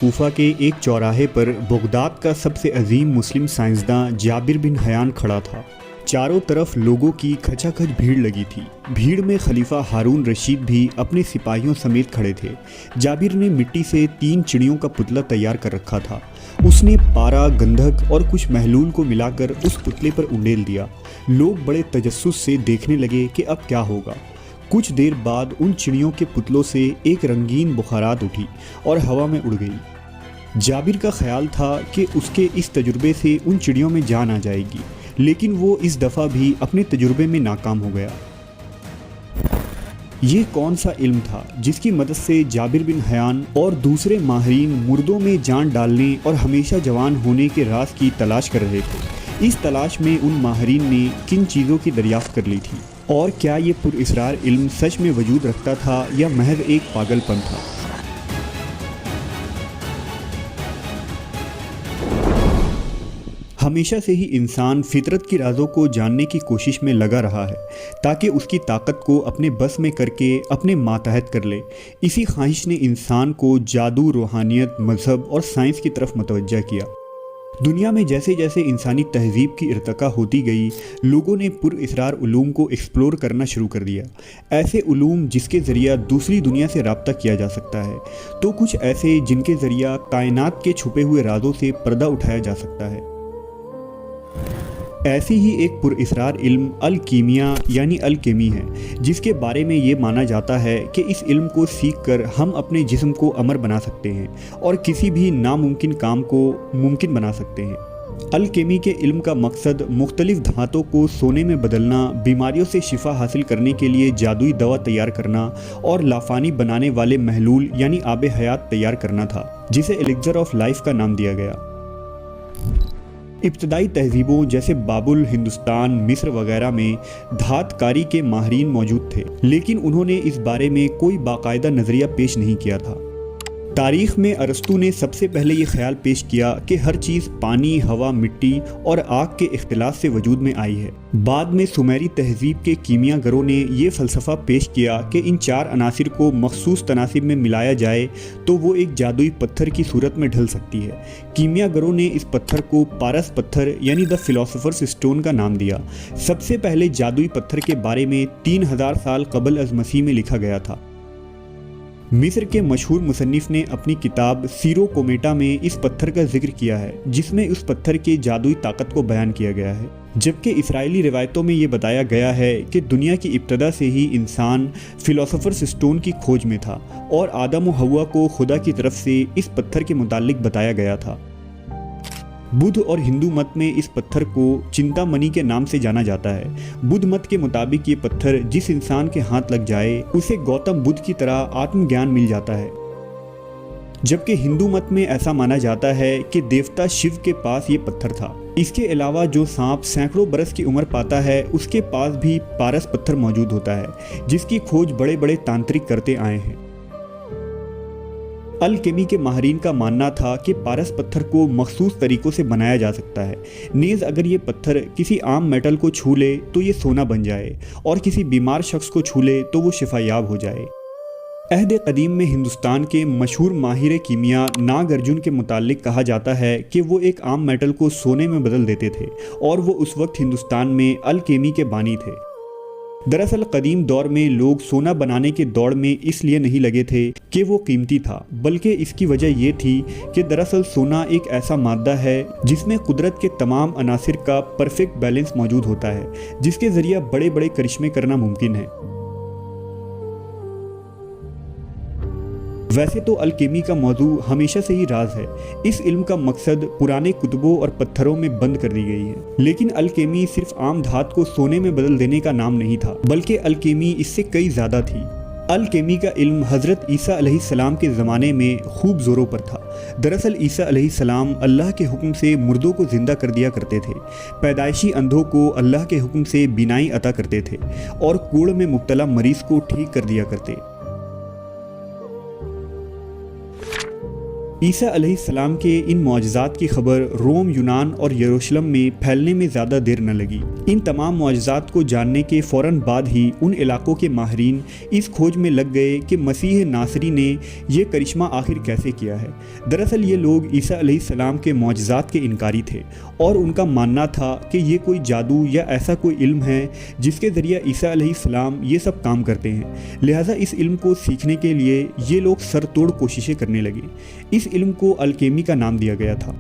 کوفہ کے ایک چوراہے پر بغداد کا سب سے عظیم مسلم سائنسداں جابر بن حیان کھڑا تھا۔ چاروں طرف لوگوں کی کھچا کھچ بھیڑ لگی تھی۔ بھیڑ میں خلیفہ ہارون رشید بھی اپنے سپاہیوں سمیت کھڑے تھے۔ جابر نے مٹی سے 3 چڑیوں کا پتلا تیار کر رکھا تھا۔ اس نے پارا، گندھک اور کچھ محلول کو ملا کر اس پتلے پر انڈیل دیا۔ لوگ بڑے تجسس سے دیکھنے لگے کہ اب کیا ہوگا۔ کچھ دیر بعد ان چڑیوں کے پتلوں سے ایک رنگین بخارات اٹھی اور ہوا میں اڑ گئی۔ جابر کا خیال تھا کہ اس کے اس تجربے سے ان چڑیوں میں جان آ جائے گی، لیکن وہ اس دفعہ بھی اپنے تجربے میں ناکام ہو گیا۔ یہ کون سا علم تھا جس کی مدد سے جابر بن حیان اور دوسرے ماہرین مردوں میں جان ڈالنے اور ہمیشہ جوان ہونے کے راز کی تلاش کر رہے تھے؟ اس تلاش میں ان ماہرین نے کن چیزوں کی دریافت کر لی تھی؟ اور کیا یہ پراسرار علم سچ میں وجود رکھتا تھا یا محض ایک پاگل پن تھا؟ ہمیشہ سے ہی انسان فطرت کی رازوں کو جاننے کی کوشش میں لگا رہا ہے تاکہ اس کی طاقت کو اپنے بس میں کر کے اپنے ماتحت کر لے۔ اسی خواہش نے انسان کو جادو، روحانیت، مذہب اور سائنس کی طرف متوجہ کیا۔ دنیا میں جیسے جیسے انسانی تہذیب کی ارتقا ہوتی گئی، لوگوں نے پراسرار علوم کو ایکسپلور کرنا شروع کر دیا۔ ایسے علوم جس کے ذریعہ دوسری دنیا سے رابطہ کیا جا سکتا ہے، تو کچھ ایسے جن کے ذریعہ کائنات کے چھپے ہوئے رازوں سے پردہ اٹھایا جا سکتا ہے۔ ایسی ہی ایک پراسرار علم الکیمیا یعنی الکیمی ہے، جس کے بارے میں یہ مانا جاتا ہے کہ اس علم کو سیکھ کر ہم اپنے جسم کو امر بنا سکتے ہیں اور کسی بھی ناممکن کام کو ممکن بنا سکتے ہیں۔ الکیمی کے علم کا مقصد مختلف دھاتوں کو سونے میں بدلنا، بیماریوں سے شفا حاصل کرنے کے لیے جادوئی دوا تیار کرنا اور لافانی بنانے والے محلول یعنی آب حیات تیار کرنا تھا، جسے ایلیکزر آف لائف کا نام دیا گیا۔ ابتدائی تہذیبوں جیسے بابل، ہندوستان، مصر وغیرہ میں دھات کاری کے ماہرین موجود تھے، لیکن انہوں نے اس بارے میں کوئی باقاعدہ نظریہ پیش نہیں کیا تھا۔ تاریخ میں ارسطو نے سب سے پہلے یہ خیال پیش کیا کہ ہر چیز پانی، ہوا، مٹی اور آگ کے اختلاط سے وجود میں آئی ہے۔ بعد میں سومیری تہذیب کے کیمیا گروں نے یہ فلسفہ پیش کیا کہ ان 4 عناصر کو مخصوص تناسب میں ملایا جائے تو وہ ایک جادوئی پتھر کی صورت میں ڈھل سکتی ہے۔ کیمیا گروں نے اس پتھر کو پارس پتھر یعنی دا فلاسفرز اسٹون کا نام دیا۔ سب سے پہلے جادوئی پتھر کے بارے میں 3000 سال قبل از مسیح میں لکھا گیا تھا۔ مصر کے مشہور مصنف نے اپنی کتاب سیرو کومیٹا میں اس پتھر کا ذکر کیا ہے، جس میں اس پتھر کی جادوئی طاقت کو بیان کیا گیا ہے، جبکہ اسرائیلی روایتوں میں یہ بتایا گیا ہے کہ دنیا کی ابتدا سے ہی انسان فلاسفرز اسٹون کی کھوج میں تھا اور آدم و حوا کو خدا کی طرف سے اس پتھر کے متعلق بتایا گیا تھا۔ بدھ اور ہندو مت میں اس پتھر کو چنتا منی کے نام سے جانا جاتا ہے۔ بدھ مت کے مطابق یہ پتھر جس انسان کے ہاتھ لگ جائے اسے گوتم بدھ کی طرح آتم گیان مل جاتا ہے، جبکہ ہندو مت میں ایسا مانا جاتا ہے کہ دیوتا شیو کے پاس یہ پتھر تھا۔ اس کے علاوہ جو سانپ سینکڑوں برس کی عمر پاتا ہے، اس کے پاس بھی پارس پتھر موجود ہوتا ہے، جس کی کھوج بڑے بڑے تانترک کرتے آئے ہیں۔ الکیمی کے ماہرین کا ماننا تھا کہ پارس پتھر کو مخصوص طریقوں سے بنایا جا سکتا ہے۔ نیز اگر یہ پتھر کسی عام میٹل کو چھو لے تو یہ سونا بن جائے، اور کسی بیمار شخص کو چھو لے تو وہ شفا یاب ہو جائے۔ عہد قدیم میں ہندوستان کے مشہور ماہر کیمیا ناگ ارجن کے متعلق کہا جاتا ہے کہ وہ ایک عام میٹل کو سونے میں بدل دیتے تھے، اور وہ اس وقت ہندوستان میں الکیمی کے بانی تھے۔ دراصل قدیم دور میں لوگ سونا بنانے کے دوڑ میں اس لیے نہیں لگے تھے کہ وہ قیمتی تھا، بلکہ اس کی وجہ یہ تھی کہ دراصل سونا ایک ایسا مادہ ہے جس میں قدرت کے تمام عناصر کا پرفیکٹ بیلنس موجود ہوتا ہے، جس کے ذریعہ بڑے بڑے کرشمے کرنا ممکن ہے۔ ویسے تو الکیمی کا موضوع ہمیشہ سے ہی راز ہے۔ اس علم کا مقصد پرانے کتبوں اور پتھروں میں بند کر دی گئی ہے، لیکن الکیمی صرف عام دھات کو سونے میں بدل دینے کا نام نہیں تھا، بلکہ الکیمی اس سے کئی زیادہ تھی۔ الکیمی کا علم حضرت عیسیٰ علیہ السلام کے زمانے میں خوب زوروں پر تھا۔ دراصل عیسیٰ علیہ السلام اللہ کے حکم سے مردوں کو زندہ کر دیا کرتے تھے، پیدائشی اندھوں کو اللہ کے حکم سے بینائی عطا کرتے تھے، اور کوڑھ میں مبتلا مریض کو ٹھیک کر دیا کرتے۔ عیسیٰ علیہ السلام کے ان معجزات کی خبر روم، یونان اور یروشلم میں پھیلنے میں زیادہ دیر نہ لگی۔ ان تمام معجزات کو جاننے کے فوراً بعد ہی ان علاقوں کے ماہرین اس کھوج میں لگ گئے کہ مسیح ناصری نے یہ کرشمہ آخر کیسے کیا ہے۔ دراصل یہ لوگ عیسیٰ علیہ السلام کے معجزات کے انکاری تھے اور ان کا ماننا تھا کہ یہ کوئی جادو یا ایسا کوئی علم ہے جس کے ذریعہ عیسیٰ علیہ السلام یہ سب کام کرتے ہیں۔ لہٰذا اس علم کو سیکھنے کے لیے یہ لوگ سر توڑ کوششیں کرنے لگے۔ اس علم کو الکیمی کا نام دیا گیا تھا۔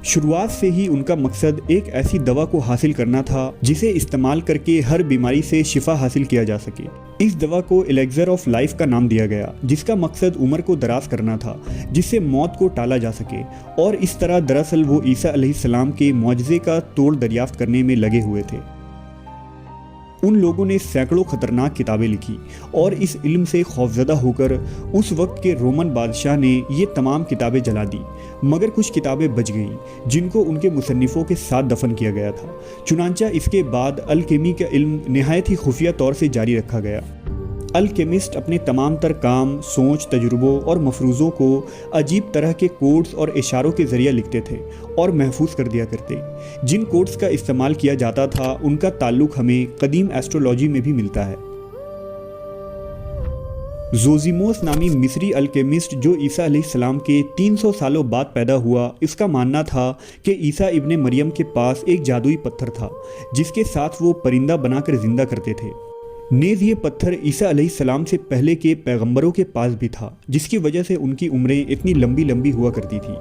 شروعات سے ہی ان کا مقصد ایک ایسی دوا کو حاصل کرنا تھا جسے استعمال کر کے ہر بیماری سے شفا حاصل کیا جا سکے۔ اس دوا کو الیگزر آف لائف کا نام دیا گیا، جس کا مقصد عمر کو دراز کرنا تھا جس سے موت کو ٹالا جا سکے، اور اس طرح دراصل وہ عیسیٰ علیہ السلام کے معجزے کا توڑ دریافت کرنے میں لگے ہوئے تھے۔ ان لوگوں نے سینکڑوں خطرناک کتابیں لکھی اور اس علم سے خوفزدہ ہو کر اس وقت کے رومن بادشاہ نے یہ تمام کتابیں جلا دی، مگر کچھ کتابیں بچ گئیں جن کو ان کے مصنفوں کے ساتھ دفن کیا گیا تھا۔ چنانچہ اس کے بعد الکیمی کا علم نہایت ہی خفیہ طور سے جاری رکھا گیا۔ الکیمسٹ اپنے تمام تر کام، سوچ، تجربوں اور مفروضوں کو عجیب طرح کے کوڈز اور اشاروں کے ذریعے لکھتے تھے اور محفوظ کر دیا کرتے۔ جن کوڈز کا استعمال کیا جاتا تھا ان کا تعلق ہمیں قدیم ایسٹرولوجی میں بھی ملتا ہے۔ زوزیموس نامی مصری الکیمسٹ جو عیسیٰ علیہ السلام کے 300 سالوں بعد پیدا ہوا، اس کا ماننا تھا کہ عیسیٰ ابن مریم کے پاس ایک جادوئی پتھر تھا جس کے ساتھ وہ پرندہ بنا کر زندہ کرتے تھے۔ نیز یہ پتھر عیسیٰ علیہ السلام سے پہلے کے پیغمبروں کے پاس بھی تھا، جس کی وجہ سے ان کی عمریں اتنی لمبی لمبی ہوا کرتی تھی۔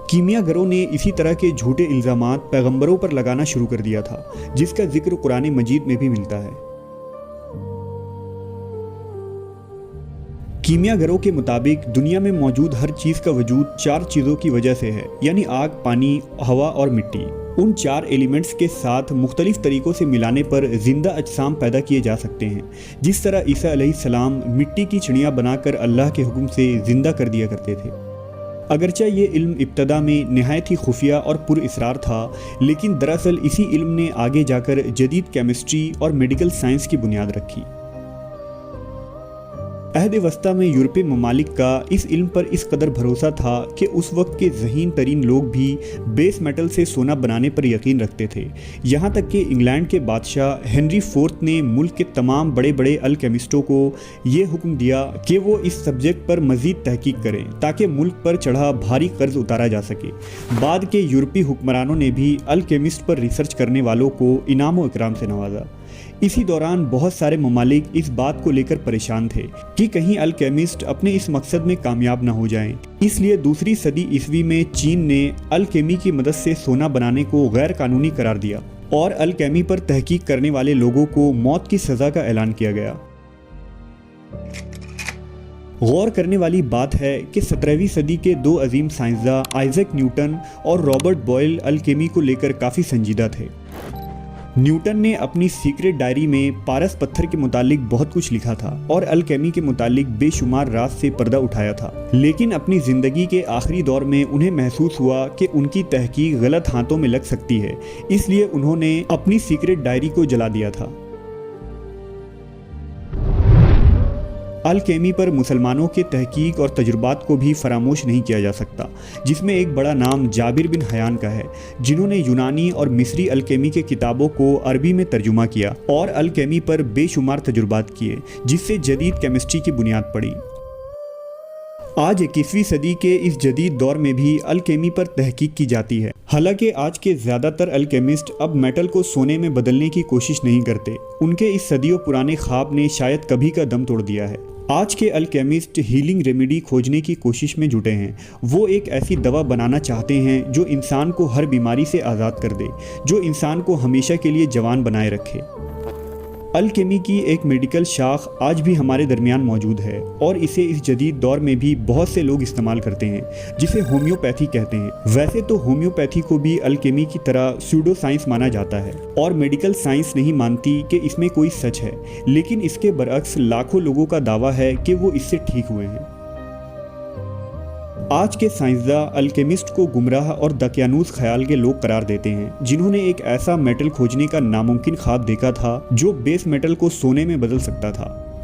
کیمیا گروں نے اسی طرح کے جھوٹے الزامات پیغمبروں پر لگانا شروع کر دیا تھا، جس کا ذکر قرآن مجید میں بھی ملتا ہے۔ کیمیا گروں کے مطابق دنیا میں موجود ہر چیز کا وجود 4 چیزوں کی وجہ سے ہے، یعنی آگ، پانی، ہوا اور مٹی۔ ان 4 ایلیمنٹس کے ساتھ مختلف طریقوں سے ملانے پر زندہ اجسام پیدا کیے جا سکتے ہیں، جس طرح عیسیٰ علیہ السلام مٹی کی چڑیاں بنا کر اللہ کے حکم سے زندہ کر دیا کرتے تھے۔ اگرچہ یہ علم ابتدا میں نہایت ہی خفیہ اور پر اسرار تھا، لیکن دراصل اسی علم نے آگے جا کر جدید کیمسٹری اور میڈیکل سائنس کی بنیاد رکھی۔ عہد وسطیٰ میں یورپی ممالک کا اس علم پر اس قدر بھروسہ تھا کہ اس وقت کے ذہین ترین لوگ بھی بیس میٹل سے سونا بنانے پر یقین رکھتے تھے، یہاں تک کہ انگلینڈ کے بادشاہ ہنری فورتھ نے ملک کے تمام بڑے بڑے الکیمسٹوں کو یہ حکم دیا کہ وہ اس سبجیکٹ پر مزید تحقیق کریں تاکہ ملک پر چڑھا بھاری قرض اتارا جا سکے۔ بعد کے یورپی حکمرانوں نے بھی الکیمسٹ پر ریسرچ کرنے والوں کو انعام و اکرام سے نوازا۔ اسی دوران بہت سارے ممالک اس بات کو لے کر پریشان تھے کہ کہیں الکیمسٹ اپنے اس مقصد میں کامیاب نہ ہو جائیں، اس لیے دوسری صدی عیسوی میں چین نے الکیمی کی مدد سے سونا بنانے کو غیر قانونی قرار دیا اور الکیمی پر تحقیق کرنے والے لوگوں کو موت کی سزا کا اعلان کیا گیا۔ غور کرنے والی بات ہے کہ 17ویں صدی کے 2 عظیم سائنسداں آئزیک نیوٹن اور رابرٹ بوائل الکیمی کو لے کر کافی سنجیدہ تھے۔ نیوٹن نے اپنی سیکرٹ ڈائری میں پارس پتھر کے متعلق بہت کچھ لکھا تھا اور الکیمی کے متعلق بے شمار راز سے پردہ اٹھایا تھا، لیکن اپنی زندگی کے آخری دور میں انہیں محسوس ہوا کہ ان کی تحقیق غلط ہاتھوں میں لگ سکتی ہے، اس لیے انہوں نے اپنی سیکرٹ ڈائری کو جلا دیا تھا۔ الکیمی پر مسلمانوں کے تحقیق اور تجربات کو بھی فراموش نہیں کیا جا سکتا، جس میں ایک بڑا نام جابر بن حیان کا ہے، جنہوں نے یونانی اور مصری الکیمی کے کتابوں کو عربی میں ترجمہ کیا اور الکیمی پر بے شمار تجربات کیے، جس سے جدید کیمسٹری کی بنیاد پڑی۔ آج 21ویں صدی کے اس جدید دور میں بھی الکیمی پر تحقیق کی جاتی ہے، حالانکہ آج کے زیادہ تر الکیمسٹ اب میٹل کو سونے میں بدلنے کی کوشش نہیں کرتے۔ ان کے اس صدیوں پرانے خواب نے شاید کبھی کا دم توڑ دیا ہے۔ آج کے الکیمسٹ ہیلنگ ریمیڈی کھوجنے کی کوشش میں جٹے ہیں۔ وہ ایک ایسی دوا بنانا چاہتے ہیں جو انسان کو ہر بیماری سے آزاد کر دے، جو انسان کو ہمیشہ کے لیے جوان بنائے رکھے۔ الکیمی کی ایک میڈیکل شاخ آج بھی ہمارے درمیان موجود ہے اور اسے اس جدید دور میں بھی بہت سے لوگ استعمال کرتے ہیں، جسے ہومیوپیتھی کہتے ہیں۔ ویسے تو ہومیوپیتھی کو بھی الکیمی کی طرح سیوڈو سائنس مانا جاتا ہے اور میڈیکل سائنس نہیں مانتی کہ اس میں کوئی سچ ہے، لیکن اس کے برعکس لاکھوں لوگوں کا دعویٰ ہے کہ وہ اس سے ٹھیک ہوئے ہیں۔ آج کے سائنسداں الکیمسٹ کو گمراہ اور دقیانوس خیال کے لوگ قرار دیتے ہیں، جنہوں نے ایک ایسا میٹل کھوجنے کا ناممکن خواب دیکھا تھا جو بیس میٹل کو سونے میں بدل سکتا تھا۔